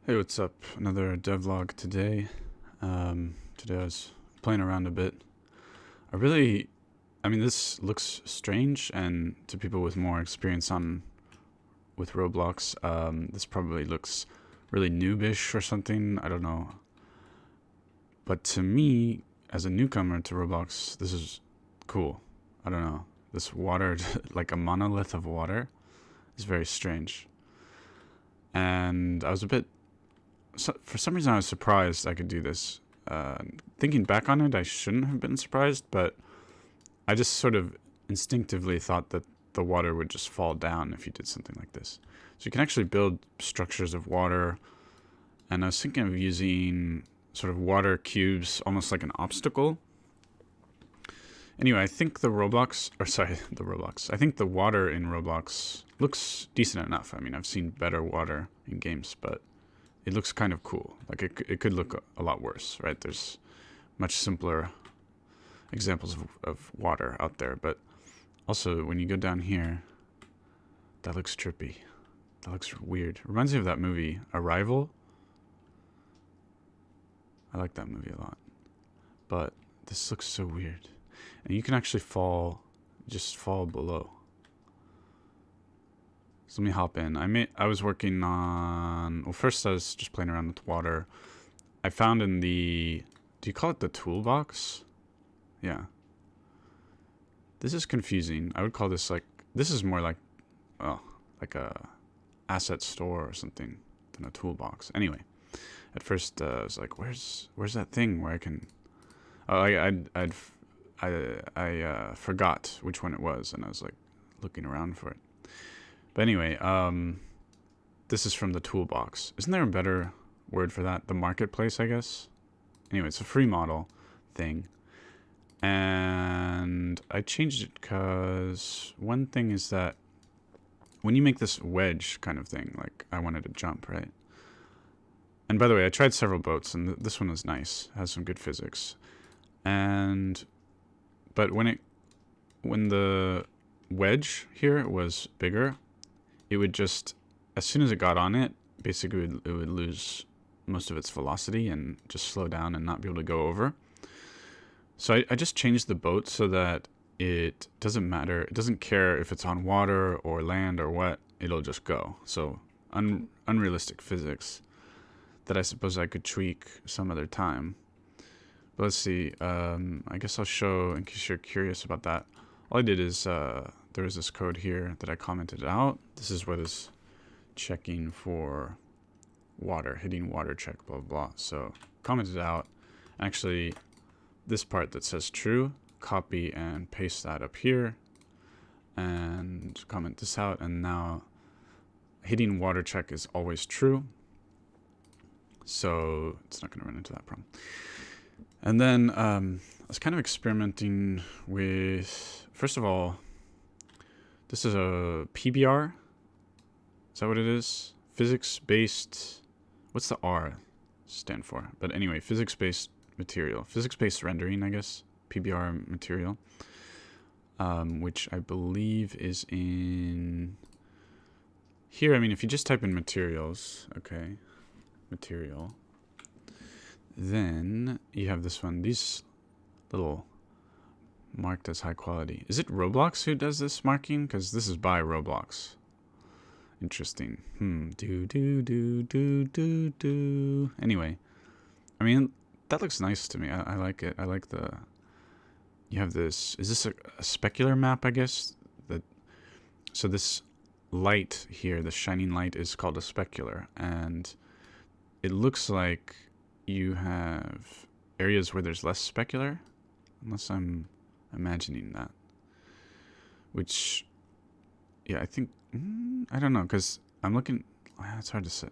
Hey, what's up? Another devlog today. Today I was playing around a bit. I mean, this looks strange, and to people with more experience with Roblox, this probably looks really noobish or something. I don't know. But to me, as a newcomer to Roblox, this is cool. I don't know. This water, like a monolith of water, is very strange. And I was a bit for some reason I was surprised I could do this. Thinking back on it, I shouldn't have been surprised, but I just sort of instinctively thought that the water would just fall down if you did something like this. So you can actually build structures of water, and I was thinking of using sort of water cubes, almost like an obstacle. Anyway, I think the I think the water in Roblox looks decent enough. I mean, I've seen better water in games, but it looks kind of cool. Like it could look a lot worse, right? There's much simpler examples of water out there. But also, when you go down here, that looks trippy. That looks weird. Reminds me of that movie, Arrival. I like that movie a lot. But this looks so weird. And you can actually just fall below. So let me hop in. I was working on, well, first I was just playing around with water. I found in do you call it the toolbox? Yeah. This is confusing. I would call this this is more like, well, like a asset store or something than a toolbox. Anyway, at first I was like, where's that thing where I can, oh, I forgot which one it was, and I was like looking around for it. But anyway, this is from the toolbox. Isn't there a better word for that? The marketplace, I guess. Anyway, it's a free model thing. And I changed it because one thing is that when you make this wedge kind of thing, like I wanted to jump, right? And by the way, I tried several boats, and this one was nice. It has some good physics. But when the wedge here was bigger, it would just, as soon as it got on it, basically it would lose most of its velocity and just slow down and not be able to go over. So I just changed the boat so that it doesn't matter. It doesn't care if it's on water or land or what, it'll just go. So unrealistic physics that I suppose I could tweak some other time. But let's see. I guess I'll show, in case you're curious about that. All I did is there was this code here that I commented out. This is what is checking for water, hitting water check, blah, blah, blah. So commented out. Actually, this part that says true, copy and paste that up here and comment this out. And now hitting water check is always true. So it's not going to run into that problem. And then I was kind of experimenting with, first of all, this is a PBR. Is that what it is? Physics-based, what's the R stand for? But anyway, physics-based material. Physics-based rendering, I guess. PBR material. Which I believe is in here. I mean, if you just type in materials, okay, material, then you have this one. These little marked as high quality. Is it Roblox who does this marking? Because this is by Roblox. Interesting. Anyway, I mean, that looks nice to me. I like it. I like you have this, is this a specular map, I guess? So this light here, the shining light, is called a specular. And it looks like you have areas where there's less specular, unless I'm imagining that. Which, yeah, I think, I don't know, because I'm looking, it's hard to say.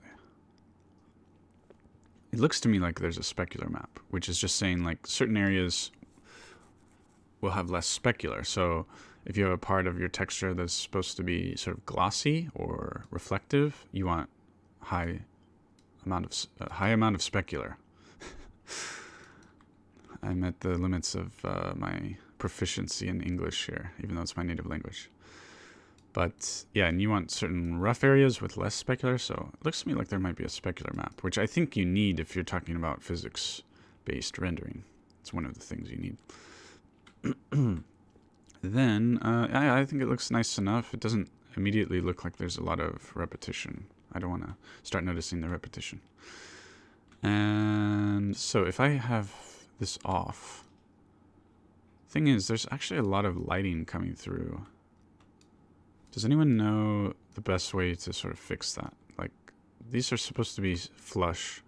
It looks to me like there's a specular map, which is just saying like certain areas will have less specular. So if you have a part of your texture that's supposed to be sort of glossy or reflective, you want high amount of specular. I'm at the limits of my proficiency in English here, even though it's my native language. But yeah, and you want certain rough areas with less specular. So it looks to me like there might be a specular map, which I think you need if you're talking about physics-based rendering. It's one of the things you need. Then I think it looks nice enough. It doesn't immediately look like there's a lot of repetition. I don't want to start noticing the repetition. And so if I have this off, thing is, there's actually a lot of lighting coming through. Does anyone know the best way to sort of fix that? Like, these are supposed to be flush,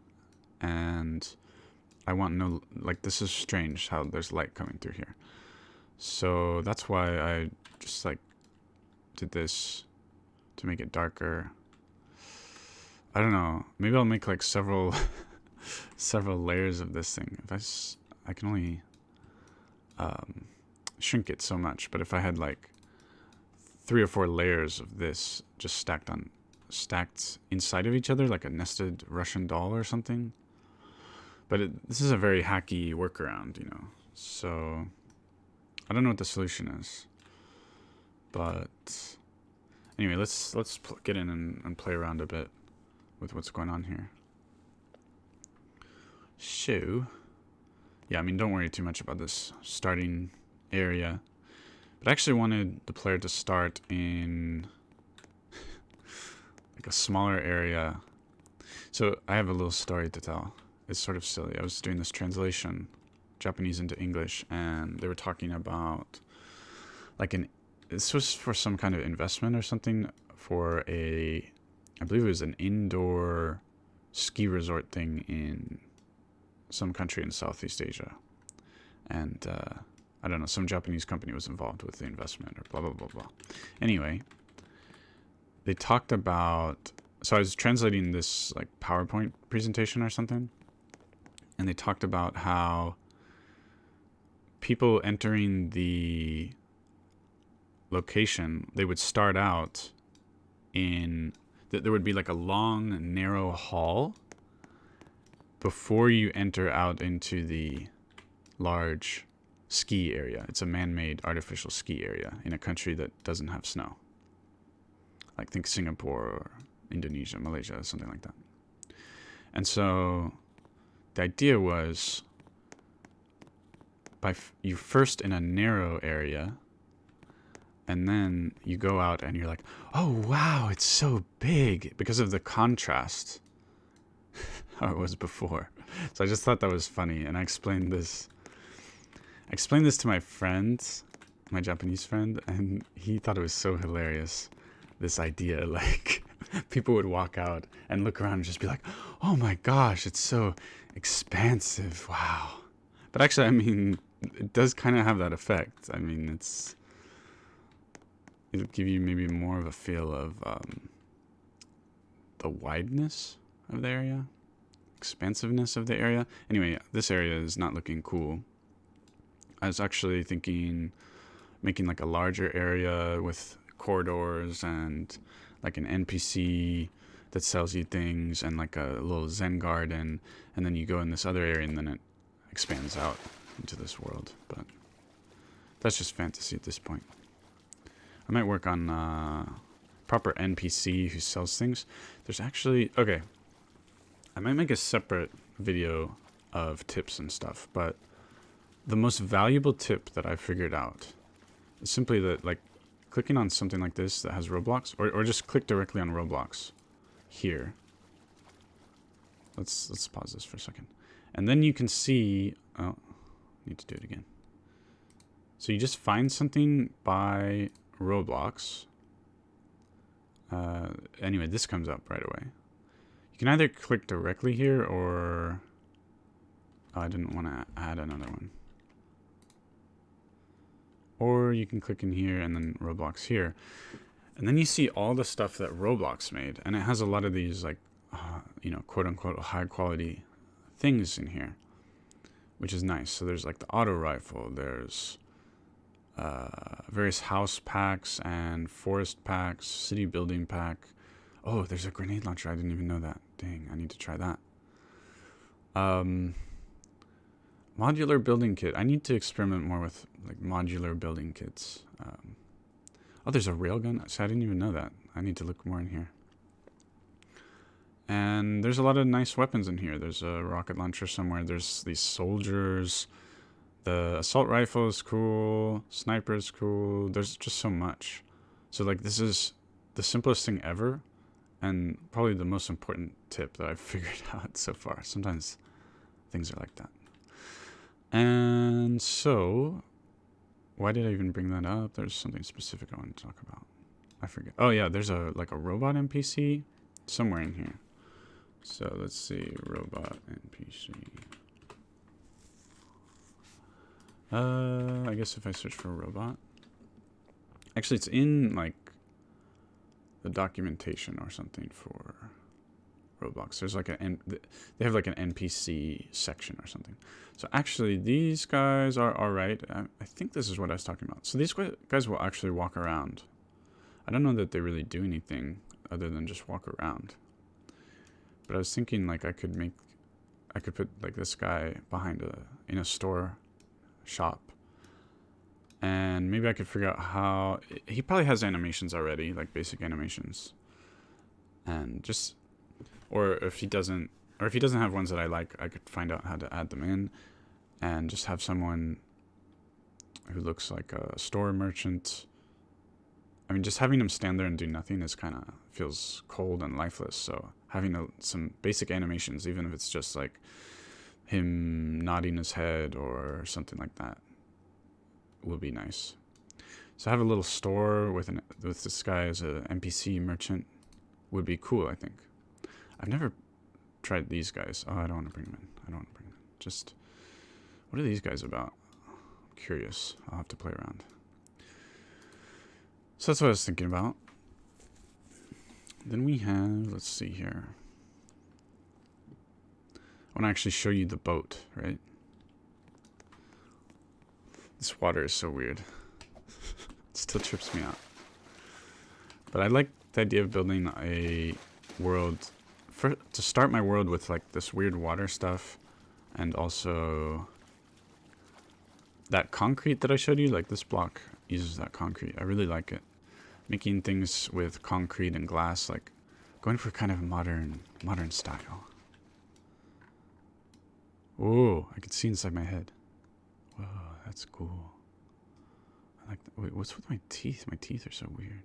and I want no, like, this is strange how there's light coming through here. So that's why I just, like, did this to make it darker. I don't know. Maybe I'll make, like, several several layers of this thing. If I can only shrink it so much, but if I had, like, 3 or 4 layers of this just stacked inside of each other like a nested Russian doll or something. But this is a very hacky workaround, you know. So I don't know what the solution is. But anyway, let's get in and play around a bit with what's going on here. So yeah, I mean, don't worry too much about this starting area. But I actually wanted the player to start in like a smaller area. So I have a little story to tell. It's sort of silly. I was doing this translation, Japanese into English, and they were talking about like this was for some kind of investment or something for I believe it was an indoor ski resort thing in some country in Southeast Asia. And I don't know, some Japanese company was involved with the investment or blah, blah, blah, blah. Anyway, they talked about, so I was translating this like PowerPoint presentation or something, and they talked about how people entering the location, they would start out in, there would be like a long, narrow hall before you enter out into the large ski area. It's a man-made artificial ski area in a country that doesn't have snow. Like think Singapore or Indonesia, Malaysia, something like that. And so the idea was you first in a narrow area, and then you go out and you're like, oh wow, it's so big because of the contrast how it was before. So I just thought that was funny, and I explained this to my friend, my Japanese friend, and he thought it was so hilarious, this idea. Like, people would walk out and look around and just be like, oh my gosh, it's so expansive, wow. But actually, I mean, it does kind of have that effect. I mean, it'll give you maybe more of a feel of the wideness of the area, expansiveness of the area. Anyway, this area is not looking cool. I was actually thinking making like a larger area with corridors and like an NPC that sells you things and like a little Zen garden, and then you go in this other area and then it expands out into this world. But that's just fantasy at this point. I might work on proper NPC who sells things. There's actually, okay, I might make a separate video of tips and stuff, but the most valuable tip that I figured out is simply that, like, clicking on something like this that has Roblox, or just click directly on Roblox here. Let's pause this for a second. And then you can see, oh, need to do it again. So you just find something by Roblox. Anyway, this comes up right away. You can either click directly here or, oh, I didn't want to add another one. Or you can click in here and then Roblox here. And then you see all the stuff that Roblox made. And it has a lot of these, like, you know, quote unquote high quality things in here, which is nice. So there's like the auto rifle, there's various house packs and forest packs, city building pack. Oh, there's a grenade launcher. I didn't even know that. Dang, I need to try that. Modular building kit. I need to experiment more with like modular building kits. Oh, there's a railgun. So I didn't even know that. I need to look more in here. And there's a lot of nice weapons in here. There's a rocket launcher somewhere. There's these soldiers. The assault rifle is cool. Sniper is cool. There's just so much. So like this is the simplest thing ever. And probably the most important tip that I've figured out so far. Sometimes things are like that. And so, why did I even bring that up? There's something specific I want to talk about. I forget. Oh yeah, there's a robot NPC somewhere in here. So let's see, robot NPC. I guess if I search for robot. Actually, it's in like the documentation or something for Roblox. There's like they have like an NPC section or something. So actually, these guys are all right. I think this is what I was talking about. So these guys will actually walk around. I don't know that they really do anything other than just walk around. But I was thinking like I could put like this guy behind in a store shop. And maybe I could figure out how he probably has animations already, like basic animations. And just or if he doesn't have ones that I like, I could find out how to add them in and just have someone who looks like a store merchant. I mean, just having him stand there and do nothing is kind of feels cold and lifeless. So having some basic animations, even if it's just like him nodding his head or something like that, will be nice. So have a little store with this guy as a NPC merchant would be cool, I think. I've never tried these guys. Oh, I don't want to bring them in. Just, what are these guys about? I'm curious. I'll have to play around. So that's what I was thinking about. Then we have, let's see here. I want to actually show you the boat, right? This water is so weird. It still trips me out. But I like the idea of building a world to start my world with like this weird water stuff, and also that concrete that I showed you, like this block uses that concrete. I really like it. Making things with concrete and glass, like going for kind of modern style. Oh, I can see inside my head. Whoa, that's cool. I like that. Wait, what's with my teeth? My teeth are so weird.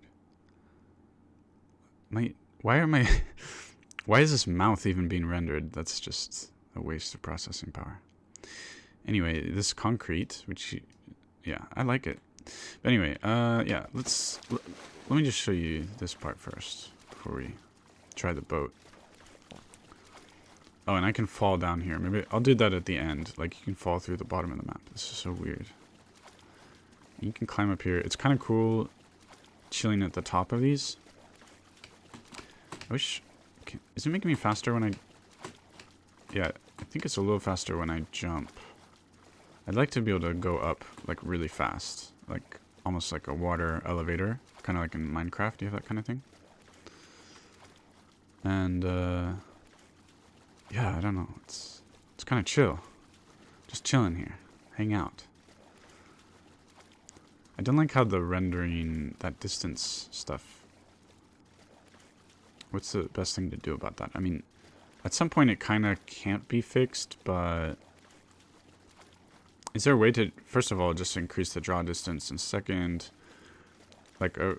Why is this mouth even being rendered? That's just a waste of processing power. Anyway, this concrete, yeah, I like it. But anyway, yeah, let me just show you this part first before we try the boat. Oh, and I can fall down here. Maybe I'll do that at the end. Like, you can fall through the bottom of the map. This is so weird. You can climb up here. It's kind of cool chilling at the top of these. I wish... Is it making me faster when I... Yeah, I think it's a little faster when I jump. I'd like to be able to go up, like, really fast. Like, almost like a water elevator. Kind of like in Minecraft. Do you have that kind of thing? And, yeah, I don't know. It's kind of chill. Just chilling here. Hang out. I don't like how the rendering, that distance stuff. What's the best thing to do about that? I mean, at some point it kind of can't be fixed, but... Is there a way to, first of all, just increase the draw distance? And second, like a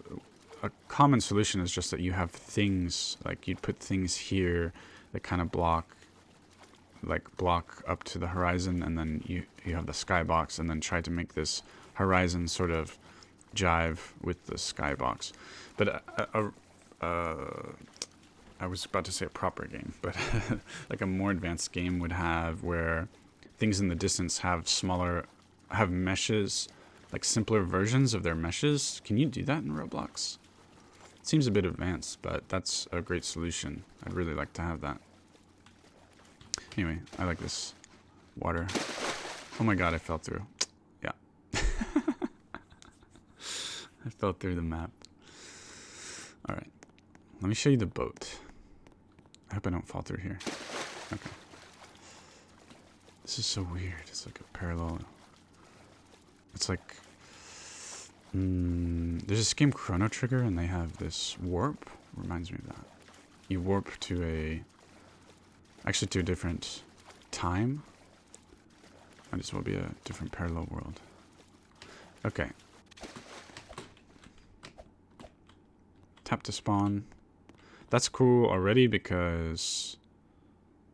common solution is just that you have things, like you'd put things here that kind of block up to the horizon, and then you have the skybox, and then try to make this horizon sort of jive with the skybox. But I was about to say a proper game, but like a more advanced game would have where things in the distance have meshes, like simpler versions of their meshes. Can you do that in Roblox? It seems a bit advanced, but that's a great solution. I'd really like to have that. Anyway, I like this water. Oh my god, I fell through. Yeah. I fell through the map. Alright. Let me show you the boat. I hope I don't fall through here. Okay. This is so weird. It's like a parallel. It's like... There's this game Chrono Trigger, and they have this warp. Reminds me of that. You warp to actually to a different time. Might as well be a different parallel world. Okay. Tap to spawn. That's cool already because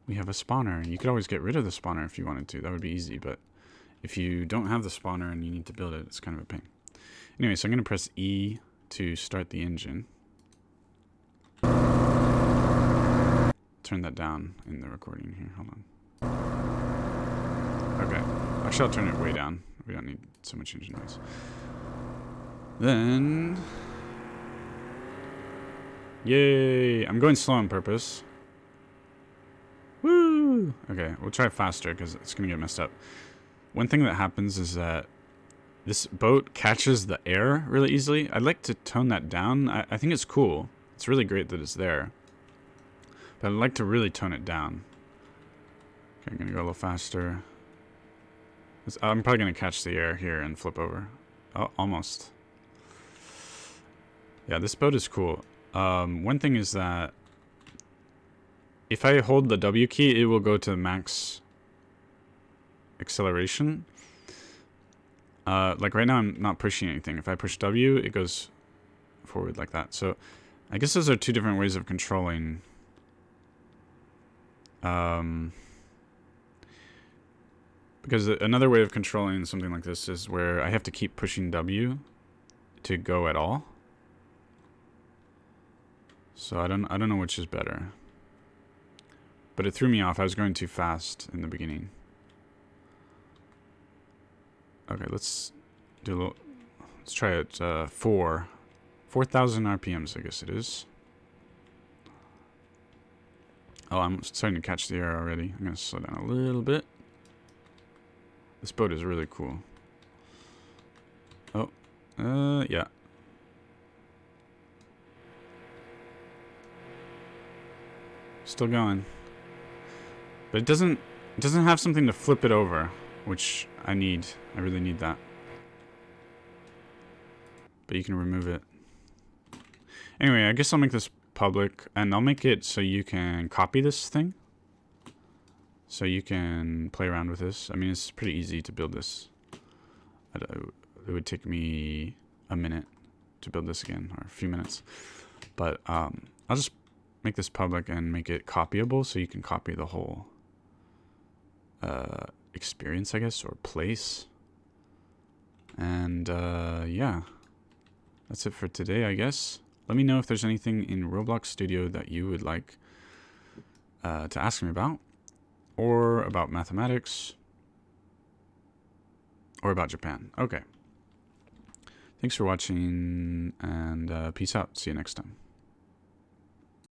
we have a spawner. You could always get rid of the spawner if you wanted to. That would be easy, but if you don't have the spawner and you need to build it, it's kind of a pain. Anyway, so I'm going to press E to start the engine. Turn that down in the recording here. Hold on. Okay. Actually, I'll turn it way down. We don't need so much engine noise. Then... Yay! I'm going slow on purpose. Woo! Okay, we'll try faster because it's going to get messed up. One thing that happens is that this boat catches the air really easily. I'd like to tone that down. I think it's cool. It's really great that it's there. But I'd like to really tone it down. Okay, I'm going to go a little faster. I'm probably going to catch the air here and flip over. Oh, almost. Yeah, this boat is cool. One thing is that if I hold the W key, it will go to max acceleration. Like right now, I'm not pushing anything. If I push W, it goes forward like that. So I guess those are two different ways of controlling. Because another way of controlling something like this is where I have to keep pushing W to go at all. So I don't know which is better. But it threw me off. I was going too fast in the beginning. Okay, let's do a little. Let's try it. 4,000 RPMs, I guess it is. Oh, I'm starting to catch the air already. I'm gonna slow down a little bit. This boat is really cool. Oh, yeah. Still going. But it doesn't have something to flip it over, which I need. I really need that. But you can remove it. Anyway, I guess I'll make this public, and I'll make it so you can copy this thing. So you can play around with this. I mean, it's pretty easy to build this. It would take me a minute to build this again, or a few minutes. But I'll just make this public and make it copyable so you can copy the whole experience, I guess, or place. And yeah, that's it for today, I guess. Let me know if there's anything in Roblox Studio that you would like to ask me about, or about mathematics, or about Japan. Okay. Thanks for watching, and peace out. See you next time.